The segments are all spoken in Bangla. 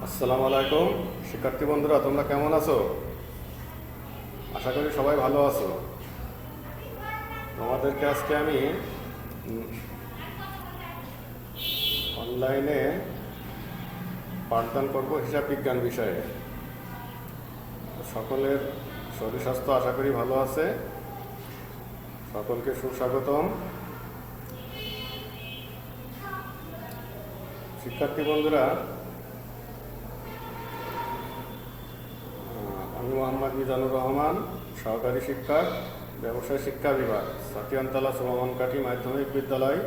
আসসালামু আলাইকুম শিক্ষার্থী বন্ধুরা, তোমরা কেমন আছো? আশা করি সবাই ভালো আছো। তোমাদেরকে আজকে আমি অনলাইনে পাঠদান করব হিসাব বিজ্ঞান বিষয়ে। সকলের শরীর স্বাস্থ্য আশা করি ভালো আছে। সকলকে সুস্বাগতম। শিক্ষার্থী বন্ধুরা, আমি মোহাম্মদ মিজানুর রহমান, সহকারী শিক্ষক, ব্যবসায় শিক্ষা বিভাগ, সাতিয়ানতলা সুমনকাঠি মাধ্যমিক বিদ্যালয়,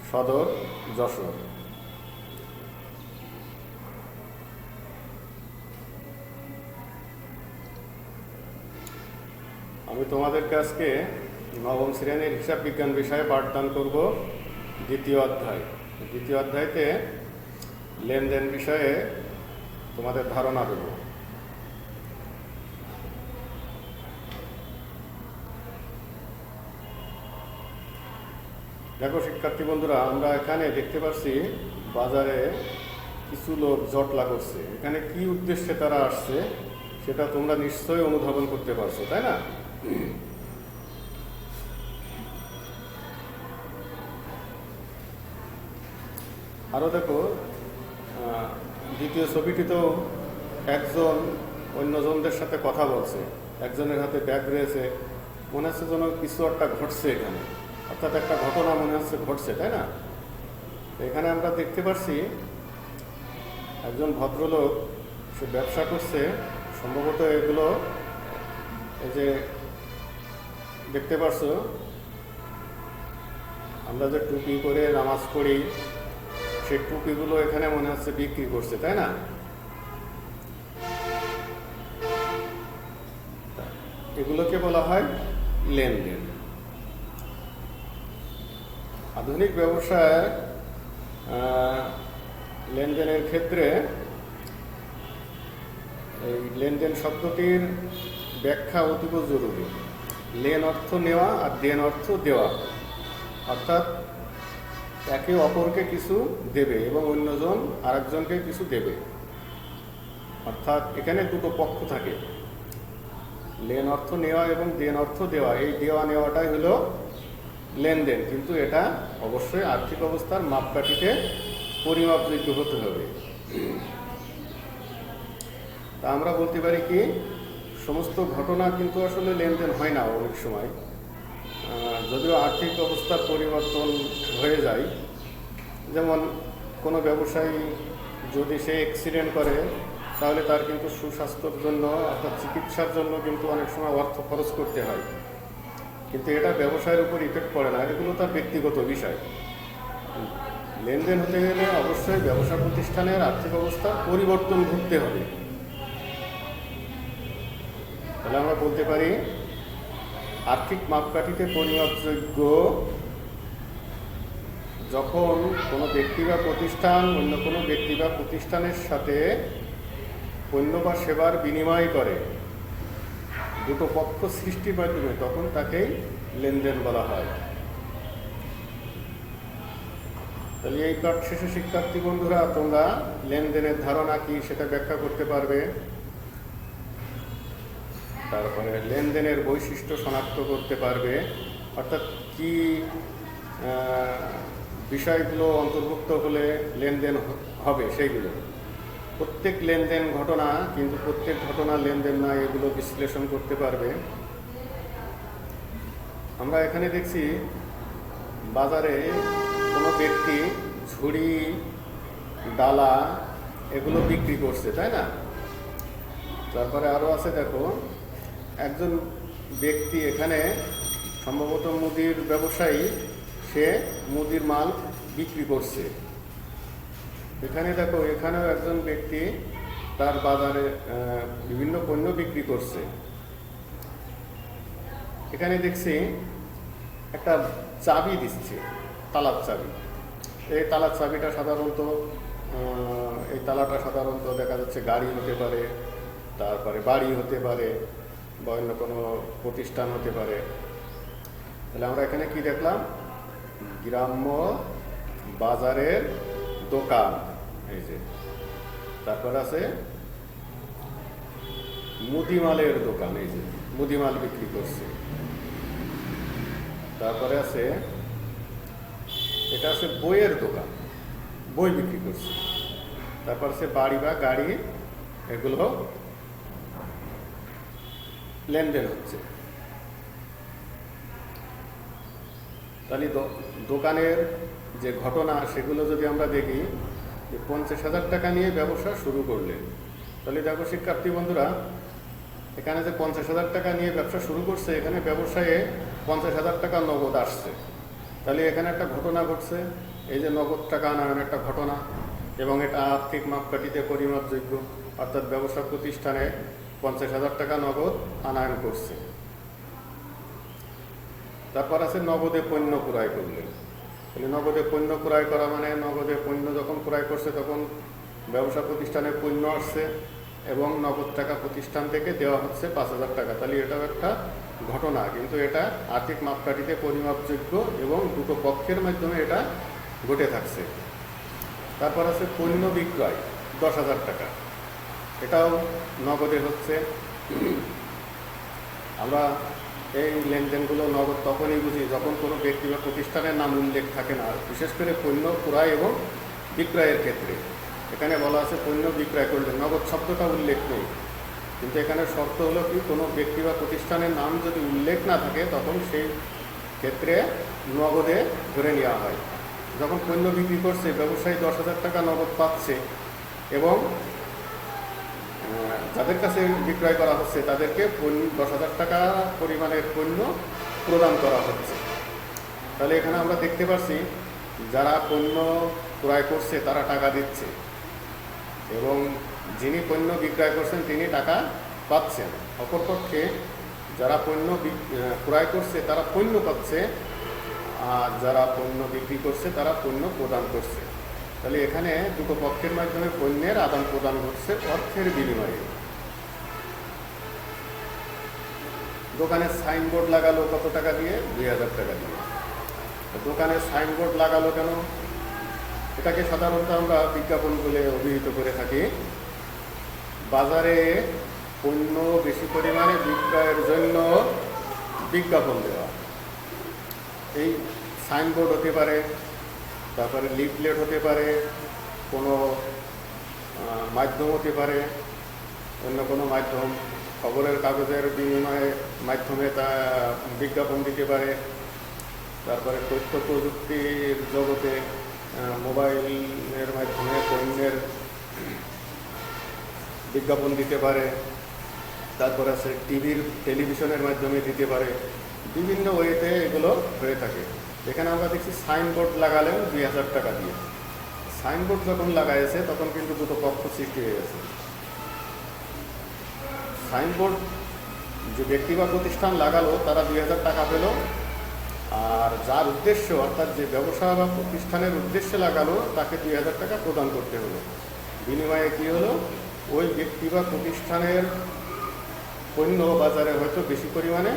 সদর, যশোর। আমি তোমাদেরকে আজকে নবম শ্রেণীর হিসাব বিজ্ঞান বিষয়ে পাঠদান করব দ্বিতীয় অধ্যায়। দ্বিতীয় অধ্যায়তে লেনদেন বিষয়ে তোমাদের ধারণা দেব। দেখো শিক্ষার্থী বন্ধুরা, আমরা এখানে দেখতে পাচ্ছি বাজারে কিছু লোক জটলা করছে। এখানে কি উদ্দেশ্যে তারা আসছে সেটা তোমরা নিশ্চয়ই অনুধাবন করতে পারছো, তাই না? আরও দেখো, দ্বিতীয় ছবিটিতেও একজন অন্যজনদের সাথে কথা বলছে। একজনের হাতে ব্যাগ রয়েছে, মনে হচ্ছে যেন কিছু একটা ঘটছে এখানে, অর্থাৎ একটা ঘটনা মনে হচ্ছে ঘটছে, তাই না? এখানে আমরা দেখতে পাচ্ছি একজন ভদ্রলোক, সে ব্যবসা করছে। সম্ভবত এগুলো এই যে দেখতে পাচ্ছ, আমরা যে টুপি করে নামাজ পড়ি, সেই টুপিগুলো এখানে মনে হচ্ছে বিক্রি করছে, তাই না? এগুলোকে বলা হয় লেনদেন। আধুনিক ব্যবসায় লেনদেনের ক্ষেত্রে এই লেনদেন শব্দটির ব্যাখ্যা অতীব জরুরি। লেন অর্থ নেওয়া আর দেন অর্থ দেওয়া, অর্থাৎ একে অপরকে কিছু দেবে এবং অন্যজন আরেকজনকে কিছু দেবে। অর্থাৎ এখানে দুটো পক্ষ থাকে, লেন অর্থ নেওয়া এবং দেন অর্থ দেওয়া। এই দেওয়া নেওয়াটাই হলো লেনদেন, কিন্তু এটা অবশ্যই আর্থিক অবস্থার মাপকাঠিতে পরিমাপযোগ্য হতে হবে। তা আমরা বলতে পারি কি, সমস্ত ঘটনা কিন্তু আসলে লেনদেন হয় না অনেক সময়। যদিও আর্থিক অবস্থার পরিবর্তন হয়ে যায়, যেমন কোনো ব্যবসায়ী যদি সে অ্যাক্সিডেন্ট করে, তাহলে তার কিন্তু সুস্বাস্থ্যের জন্য অর্থাৎ চিকিৎসার জন্য কিন্তু অনেক সময় অর্থ খরচ করতে হয়, কিন্তু এটা ব্যবসায়ের উপর ইফেক্ট পড়ে না। এগুলো তার ব্যক্তিগত বিষয়। লেনদেন হতে গেলে অবশ্যই ব্যবসা প্রতিষ্ঠানের আর্থিক অবস্থার পরিবর্তন ঘটতে হবে। তাহলে আমরা বলতে পারি আর্থিক মাপকাঠিতে পরিমাপযোগ্য যখন কোনো ব্যক্তি বা প্রতিষ্ঠান অন্য কোনো ব্যক্তি বা প্রতিষ্ঠানের সাথে পণ্য বা সেবার বিনিময় করে দুটো পক্ষ সৃষ্টির মাধ্যমে, তখন তাকেই লেনদেন বলা হয়। তাহলে এই পাঠ শেষে শিক্ষার্থী বন্ধুরা, তোমরা লেনদেনের ধারণা কি সেটা ব্যাখ্যা করতে পারবে। তারপরে লেনদেনের বৈশিষ্ট্য শনাক্ত করতে পারবে, অর্থাৎ কি বিষয়গুলো অন্তর্ভুক্ত হলে লেনদেন হবে সেইগুলো। প্রত্যেক লেনদেন ঘটনা, কিন্তু প্রত্যেক ঘটনা লেনদেন না, এগুলো বিশ্লেষণ করতে পারবে। আমরা এখানে দেখছি বাজারে কোনো ব্যক্তি ঝুড়ি, ডালা এগুলো বিক্রি করছে, তাই না? তারপরে আরও আছে, দেখো একজন ব্যক্তি এখানে সম্ভবত মুদির ব্যবসায়ী, সে মুদির মাল বিক্রি করছে। এখানে দেখো, এখানেও একজন ব্যক্তি তার বাজারে বিভিন্ন পণ্য বিক্রি করছে। এখানে দেখছি একটা চাবি দিচ্ছে, তালার চাবি। এই তালার চাবিটা সাধারণত এই তালাটা সাধারণত দেখা যাচ্ছে গাড়ি হতে পারে, তারপরে বাড়ি হতে পারে, বা অন্য কোনো প্রতিষ্ঠান হতে পারে। তাহলে আমরা এখানে কি দেখলাম, গ্রাম্য বাজারের দোকান, এই যে তারপর আছে মুদিমালের দোকান, এই যে মুদিমাল বিক্রি করছে। তারপরে আছে, এটা আছে বইয়ের দোকান, বই বিক্রি করছে। তারপর আছে বাড়ি বা গাড়ি, এগুলো লেনদেন হচ্ছে। তাহলে দোকানের যে ঘটনা সেগুলো যদি আমরা দেখি, যে 50,000 টাকা নিয়ে ব্যবসা শুরু করলেন, তাহলে দেখো শিক্ষার্থী বন্ধুরা, এখানে যে 50,000 টাকা নিয়ে ব্যবসা শুরু করছে, এখানে ব্যবসায়ে 50,000 টাকা নগদ আসছে। তাহলে এখানে একটা ঘটনা ঘটছে, এই যে নগদ টাকা আনার একটা ঘটনা, এবং এটা আর্থিক মাপকাঠিতে পরিমাপযোগ্য, অর্থাৎ ব্যবসা প্রতিষ্ঠানে 50,000 টাকা নগদ আনায়ন করছে। তারপর আছে নগদে পণ্য ক্রয় করলেন। তাহলে নগদে পণ্য ক্রয় করা মানে নগদে পণ্য যখন ক্রয় করছে তখন ব্যবসা প্রতিষ্ঠানে পণ্য আসছে এবং নগদ টাকা প্রতিষ্ঠান থেকে দেওয়া হচ্ছে 5,000 টাকা। তাহলে এটাও একটা ঘটনা, কিন্তু এটা আর্থিক মাপকাঠিতে পরিমাপযোগ্য এবং দুটো পক্ষের মাধ্যমে এটা ঘটে থাকছে। তারপর আছে পণ্য বিক্রয় 10,000 টাকা, এটাও নগদে হচ্ছে। আমরা এই লেনদেনগুলো নগদ তখনই বুঝি যখন কোনো ব্যক্তি বা প্রতিষ্ঠানের নাম উল্লেখ থাকে না, বিশেষ করে পণ্য ক্রয় এবং বিক্রয়ের ক্ষেত্রে। এখানে বলা আছে পণ্য বিক্রয় করলে, নগদ শব্দটা উল্লেখ নেই, কিন্তু এখানে শর্ত হলো কি, কোনো ব্যক্তি বা প্রতিষ্ঠানের নাম যদি উল্লেখ না থাকে তখন সেই ক্ষেত্রে নগদে ধরে নেওয়া হয়। যখন পণ্য বিক্রি করছে, ব্যবসায়ী 10,000 টাকা নগদ পাচ্ছে এবং যাদের কাছে বিক্রয় করা হচ্ছে তাদেরকে 10,000 টাকা পরিমাণের পণ্য প্রদান করা হচ্ছে। তাহলে এখানে আমরা দেখতে পাচ্ছি যারা পণ্য ক্রয় করছে তারা টাকা দিচ্ছে এবং যিনি পণ্য বিক্রয় করছেন তিনি টাকা পাচ্ছেন। অপরপক্ষে যারা পণ্য ক্রয় করছে তারা পণ্য পাচ্ছে, আর যারা পণ্য বিক্রি করছে তারা পণ্য প্রদান করছে। তাহলে এখানে দুটো পক্ষের মাধ্যমে পণ্যের আদান প্রদান ঘটছে অর্থের বিনিময়ে। দোকানে সাইনবোর্ড লাগালো কত টাকা দিয়ে? 2,000 টাকা দিয়ে। দোকানে সাইনবোর্ড লাগালো কেন? এটাকে সাধারণত আমরা বিজ্ঞাপন বলে অভিহিত করে থাকি। বাজারে পণ্য বেশি পরিমাণে বিক্রয়ের জন্য বিজ্ঞাপন দেওয়া। এই সাইনবোর্ড হতে পারে, তারপরে লিফলেট হতে পারে, কোনো মাধ্যম হতে পারে, অন্য কোনো মাধ্যম, খবরের কাগজের বিনিময়ে মাধ্যমে তা বিজ্ঞাপন দিতে পারে। তারপরে তথ্য প্রযুক্তির জগতে মোবাইলের মাধ্যমে পণ্যের বিজ্ঞাপন দিতে পারে। তারপর আছে টেলিভিশনের মাধ্যমে দিতে পারে। বিভিন্ন ওয়েতে এগুলো হয়ে থাকে। এখানে আমরা দেখছি সাইনবোর্ড লাগালেন 2,000 টাকা দিয়ে। সাইনবোর্ড যখন লাগাইছে তখন কিন্তু দুটো পক্ষ সৃষ্টি হয়ে গেছে। সাইনবোর্ড যে ব্যক্তি বা প্রতিষ্ঠান লাগালো তারা 2,000 টাকা পেল, আর যার উদ্দেশ্য অর্থাৎ যে ব্যবসা বা প্রতিষ্ঠানের উদ্দেশ্যে লাগালো তাকে 2,000 টাকা প্রদান করতে হলো। বিনিময়ে কী হলো? ওই ব্যক্তি বা প্রতিষ্ঠানের পণ্য বাজারে হয়তো বেশি পরিমাণে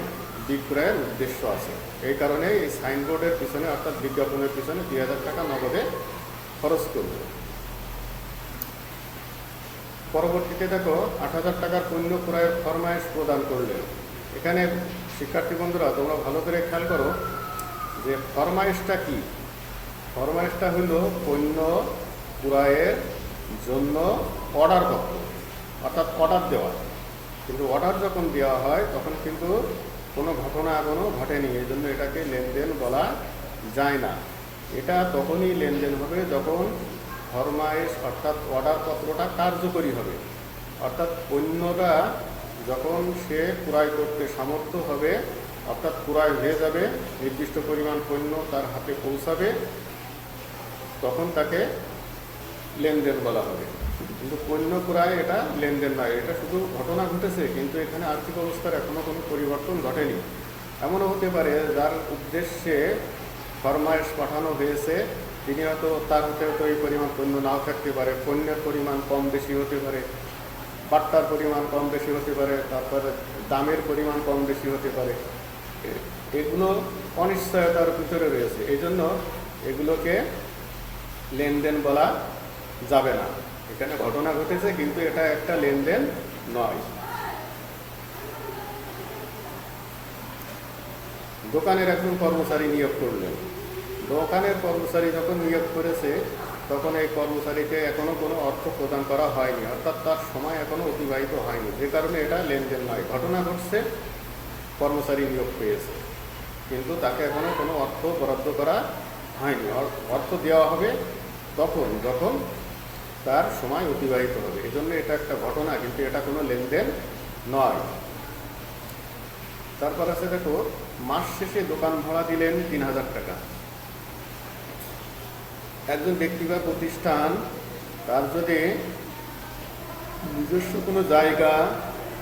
বিক্রয়ের উদ্দেশ্য আছে, এই কারণে এই সাইনবোর্ডের পিছনে অর্থাৎ বিজ্ঞাপনের পিছনে 2,000 টাকা নগদে খরচ করবে। পরবর্তীতে দেখো 8,000 টাকার পণ্য ক্রয়ের ফরমায়েশ প্রদান করলেন। এখানে শিক্ষার্থী বন্ধুরা তোমরা ভালো করে খেয়াল করো যে ফরমায়েশটা কি। ফরমায়েশটা হলো পণ্য ক্রয়ের জন্য অর্ডার পত্র, অর্থাৎ অর্ডার দেওয়া। কিন্তু অর্ডার যখন দেওয়া হয় তখন কিন্তু কোনো ঘটনা এখনও ঘটেনি, এই জন্য এটাকে লেনদেন বলা যায় না। এটা তখনই লেনদেন হবে যখন ফরমায়েশ অর্থাৎ অর্ডার পত্রটা কার্যকরী হবে, অর্থাৎ পণ্যটা যখন সে ক্রয় করতে সামর্থ্য হবে, অর্থাৎ ক্রয় হয়ে যাবে, নির্দিষ্ট পরিমাণ পণ্য তার হাতে পৌঁছাবে, তখন তাকে লেনদেন বলা হবে। কিন্তু পণ্য ক্রয় এটা লেনদেন নয়, এটা শুধু ঘটনা ঘটেছে, কিন্তু এখানে আর্থিক অবস্থার এখনও কোনো পরিবর্তন ঘটেনি। এমনও হতে পারে যার উদ্দেশ্যে ফরমায়েশ পাঠানো হয়েছে তিনি হয়তো তার হাতে হয়তো এই পরিমাণ পণ্য নাও থাকতে পারে, পণ্যের পরিমাণ কম বেশি হতে পারে, বাট্টার পরিমাণ কম বেশি হতে পারে, তারপরে দামের পরিমাণ কম বেশি হতে পারে। এগুলো অনিশ্চয়তার ভিতরে রয়েছে, এই জন্য এগুলোকে লেনদেন বলা যাবে না। এখানে ঘটনা ঘটেছে কিন্তু এটা একটা লেনদেন নয়। দোকানের একজন কর্মচারী নিয়োগ করলেন। দোকানের কর্মচারী যখন নিয়োগ করেছে তখন এই কর্মচারীকে এখনো কোনো অর্থ প্রদান করা হয়নি, অর্থাৎ তার সময় এখনো অতিবাহিত হয়নি, যে কারণে এটা লেনদেন নয়। ঘটনা ঘটছে, কর্মচারী নিয়োগ পেয়েছে কিন্তু তাকে এখনো কোনো অর্থ বরাদ্দ করা হয়নি। অর্থ দেওয়া হবে তখন যখন তার সময় অতিবাহিত হবে। এজন্য এটা একটা ঘটনা কিন্তু এটা কোনো লেনদেন নয়। তারপর আছে দেখো, মাস শেষে দোকান ভাড়া দিলেন ৩,০০০ টাকা। একজন ব্যক্তি বা প্রতিষ্ঠান তার যদি নিজস্ব কোনো জায়গা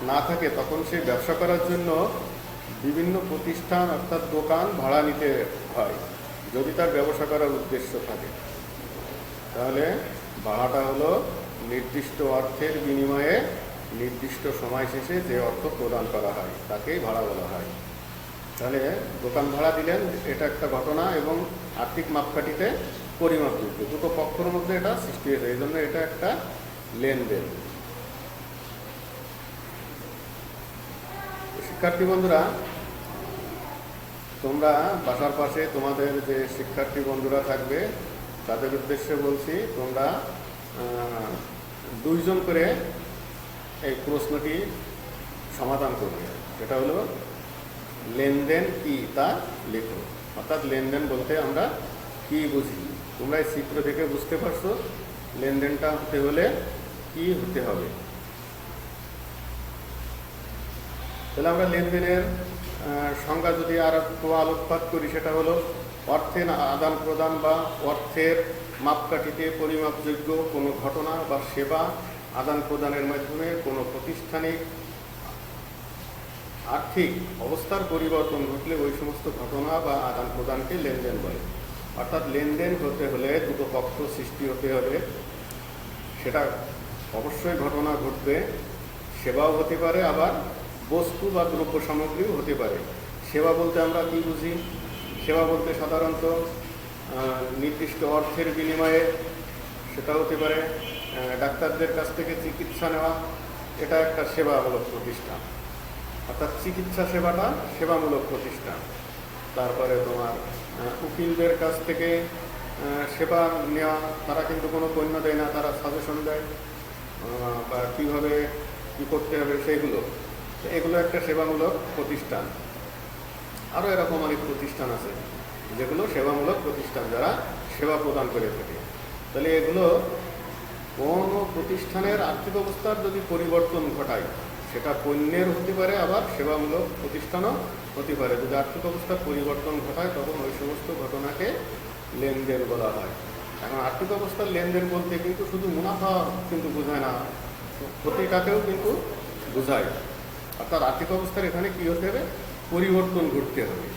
না থাকে তখন সে ব্যবসা করার জন্য বিভিন্ন প্রতিষ্ঠান অর্থাৎ দোকান ভাড়া নিতে হয়। যদি তার ব্যবসা করার উদ্দেশ্য থাকে তাহলে ভাড়াটা হলো নির্দিষ্ট অর্থের বিনিময়ে নির্দিষ্ট সময় শেষে যে অর্থ প্রদান করা হয় তাকেই ভাড়া বলা হয়। তাহলে দোকান ভাড়া দিলেন, এটা একটা ঘটনা এবং আর্থিক মাপকাঠিতে পরিমাপযোগ্য। দুটো পক্ষের মধ্যে এটা সৃষ্টি হয়েছে, এই জন্য এটা একটা লেনদেন। শিক্ষার্থী বন্ধুরা, তোমরা বাসার পাশে তোমাদের যে শিক্ষার্থী বন্ধুরা থাকবে তাদের উদ্দেশ্যে বলছি, তোমরা 2 জন করে এই প্রশ্নটি সমাধান করবে। সেটা হলো লেনদেন কি তা লেখো। অর্থাৎ লেনদেন বলতে আমরা কি বুঝি। তোমরা এই চিত্র দেখে বুঝতে পারছো লেনদেনটা হতে হলে কি হতে হবে। তাহলে আমরা লেনদেনের সংজ্ঞা যদি আর একটু আলোকপাত করি, সেটা হলো অর্থের আদান প্রদান বা অর্থের মাপকাঠিতে পরিমাপযোগ্য কোনো ঘটনা বা সেবা আদান প্রদানের মাধ্যমে কোনো প্রতিষ্ঠানিক আর্থিক অবস্থার পরিবর্তন ঘটলে ওই সমস্ত ঘটনা বা আদান প্রদানকে লেনদেন বলে। অর্থাৎ লেনদেন হতে হলে দুটো পক্ষ সৃষ্টি হতে হলে সেটা অবশ্যই ঘটনা ঘটবে, সেবাও হতে পারে, আবার বস্তু বা দ্রব্য সামগ্রীও হতে পারে। সেবা বলতে আমরা কি বুঝি? সেবা বলতে সাধারণত নির্দিষ্ট অর্থের বিনিময়ে সেটা হতে পারে ডাক্তারদের কাছ থেকে চিকিৎসা নেওয়া, এটা একটা সেবামূলক প্রতিষ্ঠান। অর্থাৎ চিকিৎসা সেবাটা সেবামূলক প্রতিষ্ঠান। তারপরে তোমার উকিলদের কাছ থেকে সেবা নেওয়া, তারা কিন্তু কোনো পণ্য দেয় না, তারা সাজেশন দেয় বা কীভাবে কী করতে হবে সেইগুলো, এগুলো একটা সেবামূলক প্রতিষ্ঠান। আরও এরকম অনেক প্রতিষ্ঠান আছে যেগুলো সেবামূলক প্রতিষ্ঠান, যারা সেবা প্রদান করে থাকে। তাহলে এগুলো কোনো প্রতিষ্ঠানের আর্থিক অবস্থার যদি পরিবর্তন ঘটায়, সেটা পণ্যের হতে পারে, আবার সেবামূলক প্রতিষ্ঠানও হতে পারে। যদি আর্থিক অবস্থার পরিবর্তন ঘটায় তখন ওই সমস্ত ঘটনাকে লেনদেন বলা হয়। এখন আর্থিক অবস্থার লেনদেন বলতে কিন্তু শুধু মুনাফা কিন্তু বোঝায় না, ক্ষতিটাকেও কিন্তু বোঝায়। অর্থাৎ আর্থিক অবস্থার এখানে কী হতে হবে? পরিবর্তন ঘটতে হবে।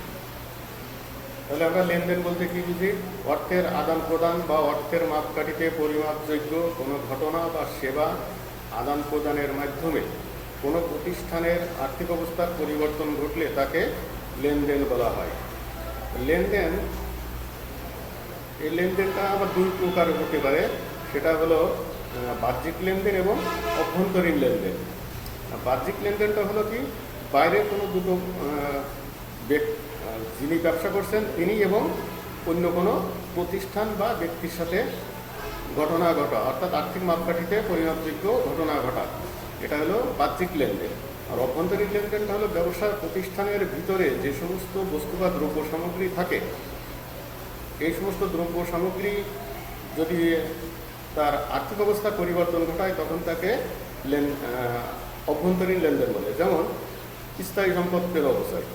তাহলে আমরা লেনদেন বলতে কি বুঝি? অর্থের আদান প্রদান বা অর্থের মাপকাঠিতে পরিমাপযোগ্য কোনো ঘটনা বা সেবা আদান প্রদানের মাধ্যমে কোনো প্রতিষ্ঠানের আর্থিক অবস্থার পরিবর্তন ঘটলে তাকে লেনদেন বলা হয়। লেনদেন, এই লেনদেনটা আবার 2 প্রকার হতে পারে। সেটা হলো বাহ্যিক লেনদেন এবং অভ্যন্তরীণ লেনদেন। বাহ্যিক লেনদেনটা হলো কি, বাইরে কোনো দুটো যিনি ব্যবসা করছেন তিনি এবং অন্য কোনো প্রতিষ্ঠান বা ব্যক্তির সাথে ঘটনা ঘটা, অর্থাৎ আর্থিক মাপকাঠিতে পরিমাপযোগ্য ঘটনা ঘটা, এটা হলো বাহ্যিক লেনদেন। আর অভ্যন্তরীণ লেনদেনটা হলো ব্যবসার প্রতিষ্ঠানের ভিতরে যে সমস্ত বস্তু বা দ্রব্য সামগ্রী থাকে, এই সমস্ত দ্রব্য সামগ্রী যদি তার আর্থিক অবস্থার পরিবর্তন ঘটায় তখন তাকে অভ্যন্তরীণ লেনদেন বলে। যেমন স্থায়ী সম্পদের অবচয়।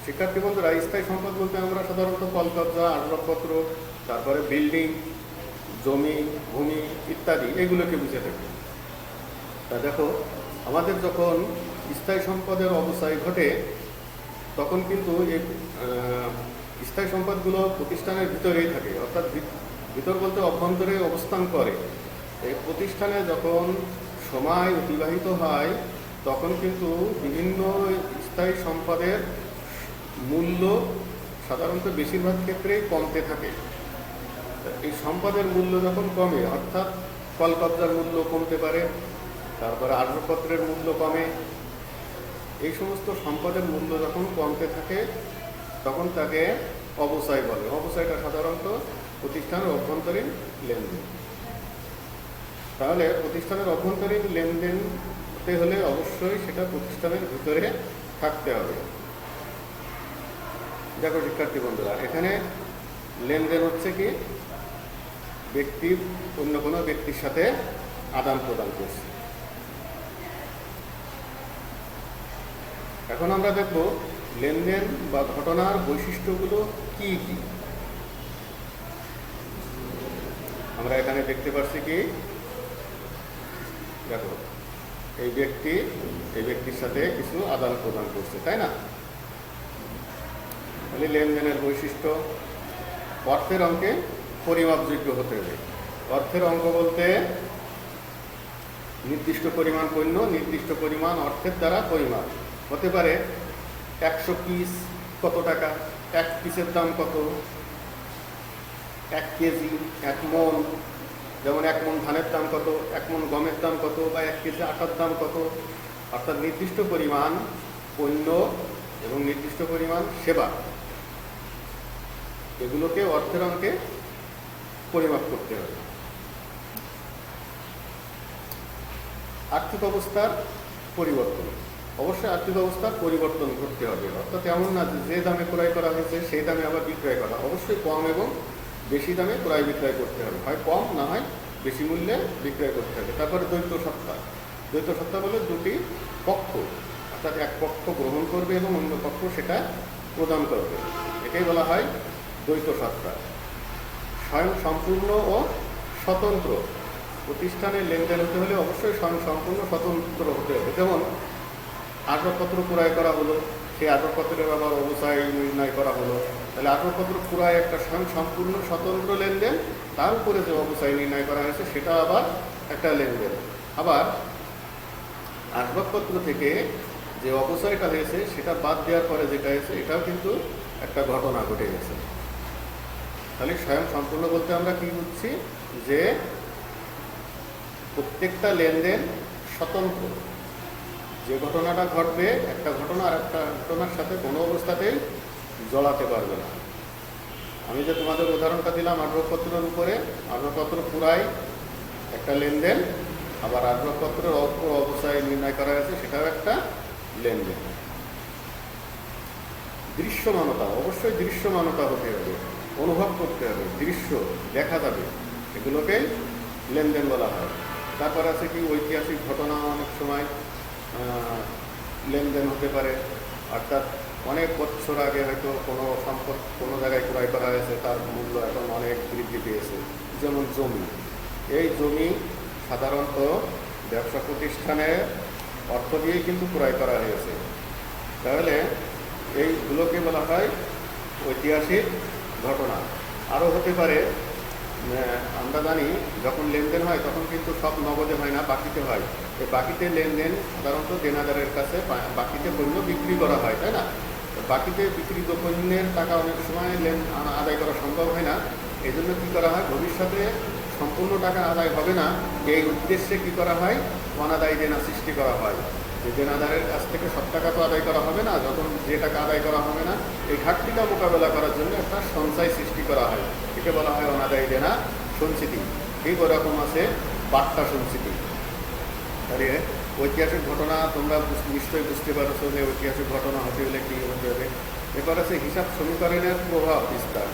শিক্ষার্থী বন্ধুরা, স্থায়ী সম্পদ বলতে আমরা সাধারণত কলকবজা, আসবাবপত্র, তারপরে বিল্ডিং, জমি, ভূমি ইত্যাদি এগুলোকে বুঝে থাকি। তা দেখো, আমাদের যখন স্থায়ী সম্পদের অবচয় ঘটে তখন কিন্তু এই স্থায়ী সম্পদগুলো প্রতিষ্ঠানের ভিতরেই থাকে, অর্থাৎ ভিতর বলতে অভ্যন্তরে অবস্থান করে। এই প্রতিষ্ঠানে যখন সময় অতিবাহিত হয় তখন কিন্তু বিভিন্ন স্থায়ী সম্পদের মূল্য সাধারণত বেশিরভাগ ক্ষেত্রেই কমতে থাকে। এই সম্পদের মূল্য যখন কমে, অর্থাৎ কল কবজার মূল্য কমতে পারে, তারপরে আসবাবপত্রের মূল্য কমে। এই সমস্ত সম্পদের মূল্য যখন কমতে থাকে তখন তাকে অবচয় বলে। অবচয়টা সাধারণত প্রতিষ্ঠানের অভ্যন্তরীণ লেনদেন। তাহলে প্রতিষ্ঠানের অভ্যন্তরীণ লেনদেন হতে হলে অবশ্যই সেটা প্রতিষ্ঠানের ভিতরে থাকতে হবে। দেখো শিক্ষার্থী বন্ধুরা, এখানে লেনদেন হচ্ছে কি ব্যক্তি অন্য কোনো ব্যক্তির সাথে আদান প্রদান করছে। এখন আমরা দেখব লেনদেন বা ঘটনার বৈশিষ্ট্যগুলো কি কি। আমরা এখানে দেখতে পাচ্ছি কি, দেখো এই ব্যক্তির সাথে কিছু আদান প্রদান করছে, তাই না? তাহলে লেনদেনের বৈশিষ্ট্য, অর্থের অঙ্কে পরিমাপযোগ্য হতে হবে। অর্থের অঙ্ক বলতে নির্দিষ্ট পরিমাণ পণ্য নির্দিষ্ট পরিমাণ অর্থের দ্বারা পরিমাপ হতে পারে। 100 পিস কত টাকা, 1 পিসের দাম কত, 1 কেজি, 1 মন, যেমন 1 মন ধানের দাম কত, 1 মন গমের দাম কত, বা 1 কেজি আটার দাম কত। অর্থাৎ নির্দিষ্ট পরিমাণ পণ্য এবং নির্দিষ্ট পরিমাণ সেবা, এগুলোকে অর্থের অঙ্কে পরিমাপ করতে হবে। আর্থিক অবস্থার পরিবর্তন, অবশ্যই আর্থিক অবস্থার পরিবর্তন করতে হবে। অর্থাৎ এমন না যে দামে ক্রয় করা হয়েছে সেই দামে আবার বিক্রয় করা, অবশ্যই কম এবং বেশি দামে ক্রয় বিক্রয় করতে হবে, হয় কম না হয় বেশি মূল্যে বিক্রয় করতে হবে। তারপরে দ্বৈত সত্তা। দ্বৈত সত্তা বলে দুটি পক্ষ, অর্থাৎ এক পক্ষ গ্রহণ করবে এবং অন্য পক্ষ সেটা প্রদান করবে, এটাই বলা হয় দ্বৈত সত্তা। স্বয়ং সম্পূর্ণ ও স্বতন্ত্র, প্রতিষ্ঠানের লেনদেন হতে হলে অবশ্যই স্বয়ং সম্পূর্ণ স্বতন্ত্র হতে হবে। যেমন আসবাবপত্র ক্রয় করা হলো, সেই আসবাবপত্রের আবার অবচয় নির্ণয় করা হলো, তাহলে আসবাবপত্র ক্রয় একটা স্বয়ং সম্পূর্ণ স্বতন্ত্র লেনদেন, তার উপরে যে অবচয় নির্ণয় করা হয়েছে সেটা আবার একটা লেনদেন। আবার আসবাবপত্র থেকে যে অবচয়টা হয়েছে সেটা বাদ দেওয়ার পরে যেটা হয়েছে এটাও কিন্তু একটা ঘটনা ঘটে গেছে। তাহলে স্বয়ং সম্পূর্ণ বলতে আমরা কি বুঝছি, যে প্রত্যেকটা লেনদেন স্বতন্ত্র, যে ঘটনাটা ঘটবে একটা ঘটনা আর একটা ঘটনার সাথে কোনো অবস্থাতেই জড়াতে পারবে না। আমি যে তোমাদের উদাহরণটা দিলাম আসবাবপত্রের উপরে, আসবাবপত্র পুরাই একটা লেনদেন, আবার আসবাবপত্রের অবস্থায় নির্ণয় করা হয়েছে সেটাও একটা লেনদেন। দৃশ্যমানতা, অবশ্যই দৃশ্যমানতা হতে হবে, অনুভব করতে হবে, দৃশ্য দেখা যাবে, এগুলোকে লেনদেন বলা হয়। তারপর আছে কি ঐতিহাসিক ঘটনা, অনেক সময় লেনদেন হতে পারে, অর্থাৎ অনেক বছর আগে হয়তো কোনো সম্পদ কোনো জায়গায় ক্রয় করা হয়েছে, তার মূল্য এখন অনেক বৃদ্ধি পেয়েছে। যেমন জমি, এই জমি সাধারণত ব্যবসা প্রতিষ্ঠানের অর্থ দিয়েই কিন্তু ক্রয় করা হয়েছে। তাহলে এইগুলোকে বলা হয় ঐতিহাসিক ঘটনা। আরও হতে পারে, আমরা জানি যখন লেনদেন হয় তখন কিন্তু সব নগদে হয় না, বাকিতে হয়। এই বাকিতে লেনদেন সাধারণত দেনাদারের কাছে বাকিতে পণ্য বিক্রি করা হয়, তাই না? বাকিতে বিক্রিত পণ্যের টাকা অনেক সময় আদায় করা সম্ভব হয় না। এই জন্য কী করা হয়, ভবিষ্যতে সম্পূর্ণ টাকা আদায় হবে না এই উদ্দেশ্যে কী করা হয়, অনাদায়ী দেনা সৃষ্টি করা হয়। যে দেনাদারের কাছ থেকে সব টাকা তো আদায় করা হবে না, যখন যে টাকা আদায় করা হবে না এই ঘাটতিটা মোকাবেলা করার জন্য একটা সঞ্চয় সৃষ্টি করা হয়, একে বলা হয় অনাদায়ী দেনা সঞ্চিতি। ঠিক ওরকম আছে বাট্টা সঞ্চিতি। তাহলে ঐতিহাসিক ঘটনা তোমরা নিশ্চয়ই বুঝতে পারছো যে ঐতিহাসিক ঘটনা হতে হলে কী হতে হবে। এরপর আছে হিসাব সমীকরণের প্রভাব বিস্তার,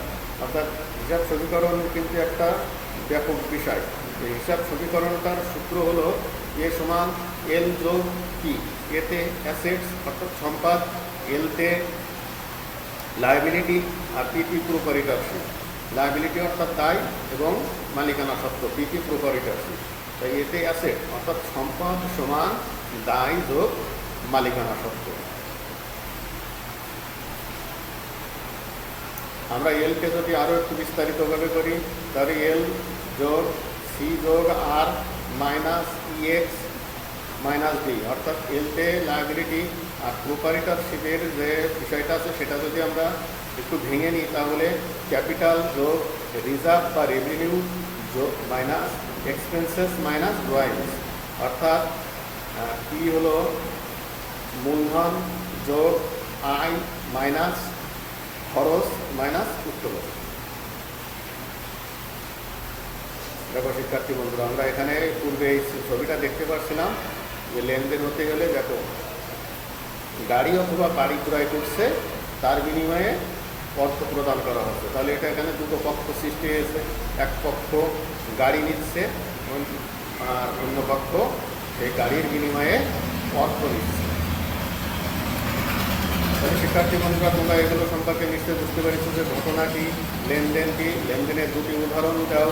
অর্থাৎ হিসাব সমীকরণ কিন্তু একটা ব্যাপক বিষয়। এই হিসাব সমীকরণটার সূত্র হলো এ সমান এল যোগ পি। এতে অ্যাসেটস অর্থাৎ সম্পদ, এলতে লায়াবিলিটি, আর পিপি প্রপারিটরশিপ। লায়াবিলিটি অর্থাৎ দায় এবং মালিকানা সত্ত্ব, পিপি প্রপারিটরশিপ। তাই এতে অ্যাসেট অর্থাৎ সম্পদ সমান দায় যোগ মালিকানা সত্ত্ব। আমরা এলকে যদি আরও একটু বিস্তারিতভাবে করি তাহলে এল যোগ সি যোগ আর মাইনাস ইএক্স মাইনাস ডি, অর্থাৎ এলতে লায়াবিলিটি আর প্রপারিটরশিপের যে বিষয়টা আছে সেটা যদি আমরা একটু ভেঙে নিই তাহলে ক্যাপিটাল যোগ রিজার্ভ বা রেভিনিউ যোগ মাইনাস এক্সপেন্সেস মাইনাস ড্রয়িংস, অর্থাৎ কি হলো মূলধন যোগ আয় মাইনাস খরচ মাইনাস উত্তোলন। দেখো শিক্ষার্থী বন্ধুরা, আমরা এখানে পূর্বে এই ছবিটা দেখতে পাচ্ছিলাম যে লেনদেন হতে গেলে দেখো গাড়ি অথবা বাড়ি ক্রয় করছে, তার বিনিময়ে অর্থ প্রদান করা হচ্ছে। তাহলে এটা এখানে দুটো পক্ষ সৃষ্টি হয়েছে, এক পক্ষ গাড়ি নিচ্ছে আর অন্য পক্ষ সেই গাড়ির বিনিময়ে অর্থ নিচ্ছে। তাহলে শিক্ষার্থী বন্ধুরা, তোমরা এগুলো সম্পর্কে নিশ্চয়ই বুঝতে পেরেছো যে ঘটনা কি, লেনদেন কি, লেনদেনের দুটি উদাহরণ দাও,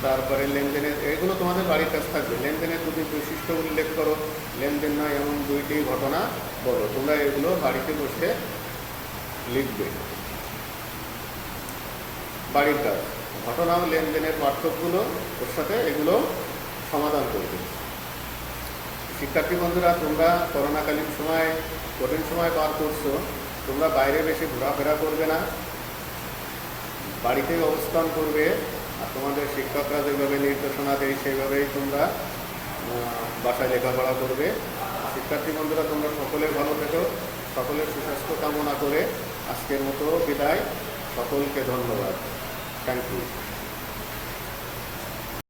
তারপরে লেনদেনের এগুলো তোমাদের বাড়ির কাছে থাকবে। লেনদেনের দুটি বৈশিষ্ট্য উল্লেখ করো, লেনদেন নয় এমন দুইটি ঘটনা বলো। তোমরা এগুলো বাড়িতে বসে লিখবে। বাড়ির কাজ, ঘটনা ও লেনদেনের পার্থক্যগুলো ওর সাথে এগুলো সমাধান করবে। শিক্ষার্থী বন্ধুরা, তোমরা করোনাকালীন সময় কঠিন সময় পার করছো, তোমরা বাইরে বেশি ঘোরাফেরা করবে না, বাড়িতেই অবস্থান করবে। আর তোমাদের শিক্ষকরা যেভাবে নির্দেশনা দেয় সেইভাবেই তোমরা বাসায় লেখাপড়া করবে। শিক্ষার্থী বন্ধুরা, তোমরা সকলে ভালো থেকো, সকলের সুস্বাস্থ্য কামনা করে আজকের মতো বিদায়। সকলকে ধন্যবাদ। Thank you.